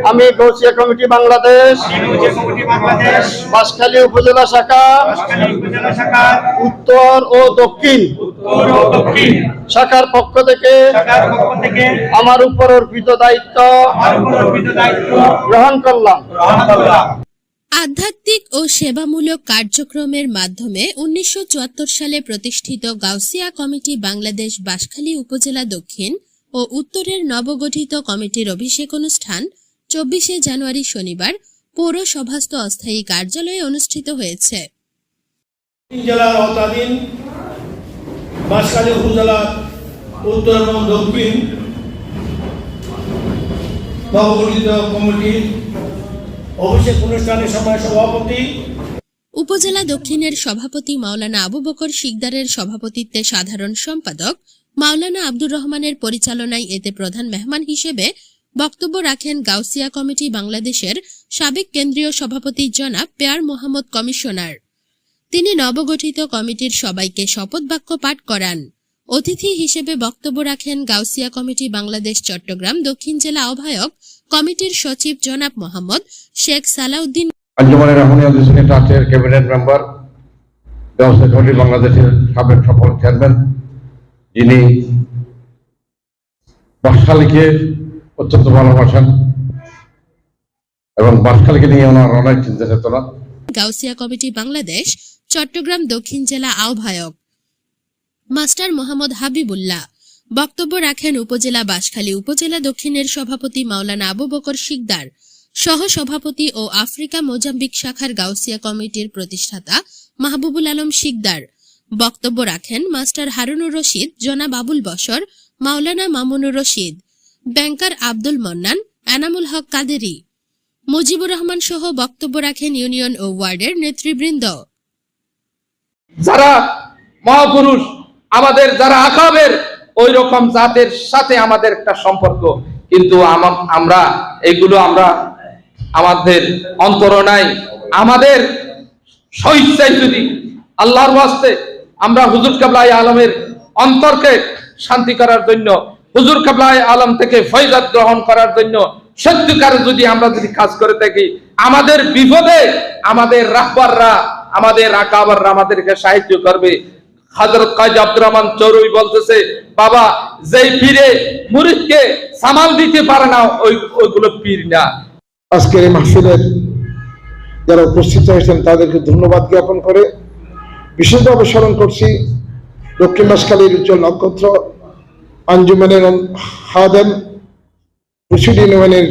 আমি গাউসিয়া কমিটি বাংলাদেশ বাঁশখালী উপজেলা শাখা উত্তর ও দক্ষিণ শাখার পক্ষ থেকে আমার উপর অর্পিত দায়িত্ব গ্রহণ করলাম। আধ্যাত্মিক ও সেবামূলক কার্যক্রমের মাধ্যমে 1974 সালে প্রতিষ্ঠিত গাউসিয়া কমিটি বাংলাদেশ বাঁশখালী উপজেলা দক্ষিণ ও উত্তরের নবগঠিত কমিটির অভিষেক অনুষ্ঠান 24শে জানুয়ারি শনিবার পৌরসভাস্থ অস্থায়ী কার্যালয়ে অনুষ্ঠিত হয়েছে। জেলার আওতাধীন বাঁশখালী উপজেলার উত্তর এবং দক্ষিণ নবগঠিত কমিটির অভিষেক অনুষ্ঠানের সময় সভাপতি উপজেলা দক্ষিণের সভাপতি মাওলানা আবু বকর শিকদারের সভাপতিত্বে সাধারণ সম্পাদক মাওলানা আব্দুর রহমানের পরিচালনায় এতে প্রধান মেহমান হিসেবে বক্তব্য রাখেন গাউসিয়া কমিটি বাংলাদেশের সাবেক কেন্দ্রীয় সভাপতি জনাব পেয়ার মোহাম্মদ কমিশনার। তিনি নবগঠিত কমিটির সবাইকে শপথ বাক্য পাঠ করান। অতিথি হিসেবে বক্তব্য রাখেন গাউসিয়া কমিটি বাংলাদেশ চট্টগ্রাম দক্ষিণ জেলা আহ্বায়ক কমিটির সচিব জনাব মোহাম্মদ শেখ সালাউদ্দিন, আঞ্জুমানের রহমানিয়া ডিসিশন ট্রাস্টের ক্যাবিনেট মেম্বার, গাউসিয়া কমিটি বাংলাদেশের সাবেক সফল চেয়ারম্যান, যিনি বাঁশখালীকে অত্যন্ত ভালোবাসেন এবং বাঁশখালীকে নিয়ে ওনার অনেক চিন্তা চেতনা। গাউসিয়া কমিটি বাংলাদেশ চট্টগ্রাম দক্ষিণ জেলা আহ্বায়ক মাস্টার মোহাম্মদ হাবিবুল্লাহ। বক্তব্য রাখেন উপজেলা বাঁশখালী উপজেলা দক্ষিণের সভাপতি মাওলানা আবু বকর শিকদার, সহ সভাপতি ও আফ্রিকা মোজাম্বিক শাখার গাউসিয়া কমিটির প্রতিষ্ঠাতা মাহবুবুল আলম শিকদার। বক্তব্য রাখেন মাস্টার হারুনুর রশিদ, জনাব আবুল বশর, মাওলানা মামুনুর রশিদ, ব্যাংকার আব্দুল মন্নান, এনামুল হক কাদেরি, মুজিবুর রহমান সহ বক্তব্য রাখেন ইউনিয়ন ও ওয়ার্ডের নেতৃবৃন্দ। যারা মহাপুরুষ আমাদের, যারা আকাবের, ওই রকম জাতের সাথে আমাদের একটা সম্পর্ক, কিন্তু আমরা এইগুলো আমরা আমাদের অন্তর নাই। আমাদের স্বইচ্ছায় যদি আল্লাহর ওয়াস্তে আমরা হুজুর কিবলায়ে আলমের অন্তরকে শান্তি করার জন্য, হুজুর কিবলায়ে আলম থেকে ফয়জাত গ্রহণ করার জন্য সত্যিকার যদি আমরা কাজ করে থাকি, আমাদের বিপদে আমাদের রাহবাররা, আমাদের আকাবাররা আমাদেরকে সাহায্য করবে। হযরত কাজী আব্দুর রহমান চৌরুই বলতেছে, বাবা যেই পীরে মুরিদকে সামাল দিতে পারে না ওইগুলো পীর না। আজকের এই মাহফিলের যারা উপস্থিত হয়েছেন তাদেরকে ধন্যবাদ জ্ঞাপন করে বিশেষভাবে স্মরণ করছি দক্ষিণ বাঁশখালীর উজ্জ্বল নক্ষত্র আঞ্জুমানের হাদেম, ইউনিয়নের